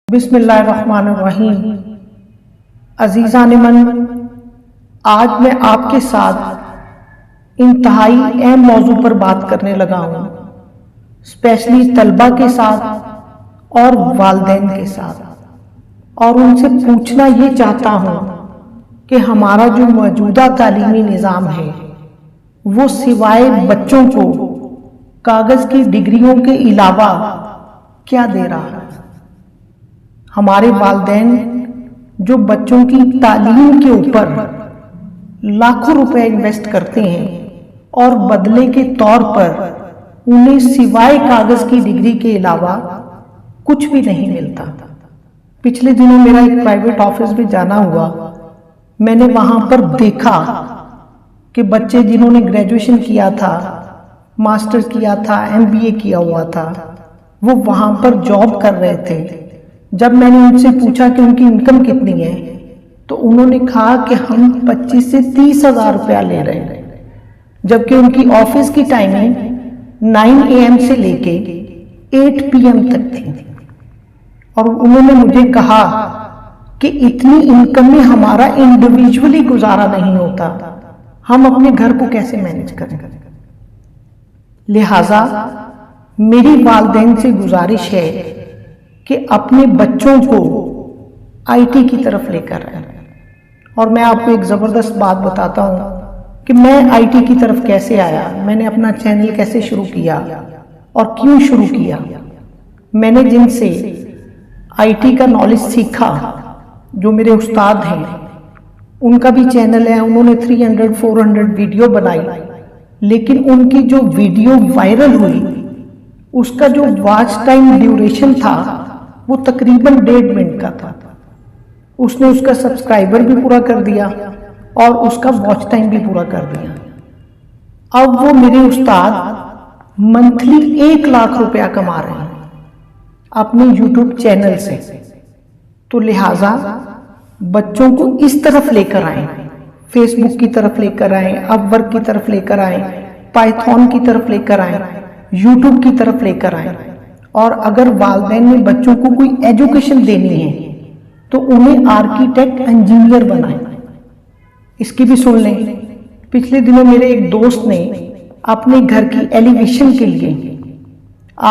بسم اللہ الرحمن الرحیم۔ عزیزان من، آج میں آپ کے ساتھ انتہائی اہم موضوع پر بات کرنے لگا ہوں، اسپیشلی طلبہ کے ساتھ اور والدین کے ساتھ، اور ان سے پوچھنا یہ چاہتا ہوں کہ ہمارا جو موجودہ تعلیمی نظام ہے وہ سوائے بچوں کو کاغذ کی ڈگریوں کے علاوہ کیا دے رہا ہے۔ ہمارے والدین جو بچوں کی تعلیم کے اوپر لاکھوں روپے انویسٹ کرتے ہیں اور بدلے کے طور پر انہیں سوائے کاغذ کی ڈگری کے علاوہ کچھ بھی نہیں ملتا۔ پچھلے دنوں میرا ایک پرائیویٹ آفس میں جانا ہوا، میں نے وہاں پر دیکھا کہ بچے جنہوں نے گریجویشن کیا تھا، ماسٹر کیا تھا، MBA کیا ہوا تھا، وہ وہاں پر جاب کر رہے تھے۔ جب میں نے ان سے پوچھا کہ ان کی انکم کتنی ہے تو انہوں نے کہا کہ ہم 25 سے 30 ہزار روپیہ لے رہے ہیں، جبکہ ان کی آفس کی ٹائمنگ 9 AM سے لے کے 8 PM تک تھی۔ اور انہوں نے مجھے کہا کہ اتنی انکم میں ہمارا انڈیویجولی گزارا نہیں ہوتا، ہم اپنے گھر کو کیسے مینج کریں۔ لہٰذا میری والدین سے گزارش ہے کہ اپنے بچوں کو IT کی طرف لے کر آئیں۔ اور میں آپ کو ایک زبردست بات بتاتا ہوں کہ میں IT کی طرف کیسے آیا، میں نے اپنا چینل کیسے شروع کیا اور کیوں شروع کیا۔ میں نے جن سے IT کا نالج سیکھا، جو میرے استاد ہیں، ان کا بھی چینل ہے، انہوں نے 300-400 ویڈیو بنائی، لیکن ان کی جو ویڈیو وائرل ہوئی اس کا جو واچ ٹائم ڈیوریشن تھا وہ تقریباً 1.5 منٹ کا تھا۔ اس نے اس کا سبسکرائبر بھی پورا کر دیا اور اس کا واچ ٹائم بھی پورا کر دیا۔ اب وہ میرے استاد منتھلی 1 لاکھ روپیہ کما رہے ہیں اپنے YouTube چینل سے۔ تو لہٰذا بچوں کو اس طرف لے کر آئیں، فیس بک کی طرف لے کر آئیں، اپ ورک کی طرف لے کر آئیں، پائتھون کی طرف لے کر آئیں، YouTube کی طرف لے کر آئیں۔ اور اگر والدین نے بچوں کو کوئی ایجوکیشن دینی ہے تو انہیں آرکیٹیکٹ انجینئر بنائیں۔ اس کی بھی سن لیں، پچھلے دنوں میرے ایک دوست نے اپنے گھر کی ایلیویشن کے لیے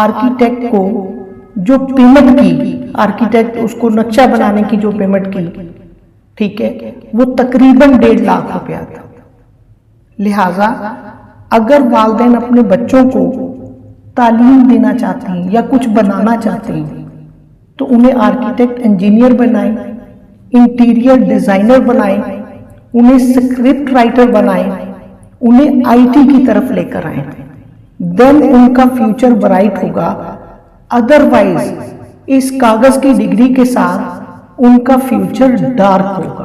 آرکیٹیکٹ کو جو پیمنٹ کی، آرکیٹیکٹ اس کو نقشہ بنانے کی جو پیمنٹ کی، ٹھیک ہے، وہ تقریباً 1.5 لاکھ روپیہ تھا۔ لہٰذا اگر والدین اپنے بچوں کو تعلیم دینا چاہتے ہیں یا کچھ بنانا چاہتے ہیں تو انہیں آرکیٹیکٹ انجینئر بنائیں، انٹیریئر ڈیزائنر بنائیں، انہیں سکرپٹ رائٹر بنائیں، انہیں IT کی طرف لے کر آئیں، دین ان کا فیوچر برائٹ ہوگا۔ ادروائز اس کاغذ کی ڈگری کے ساتھ ان کا فیوچر ڈارک ہوگا۔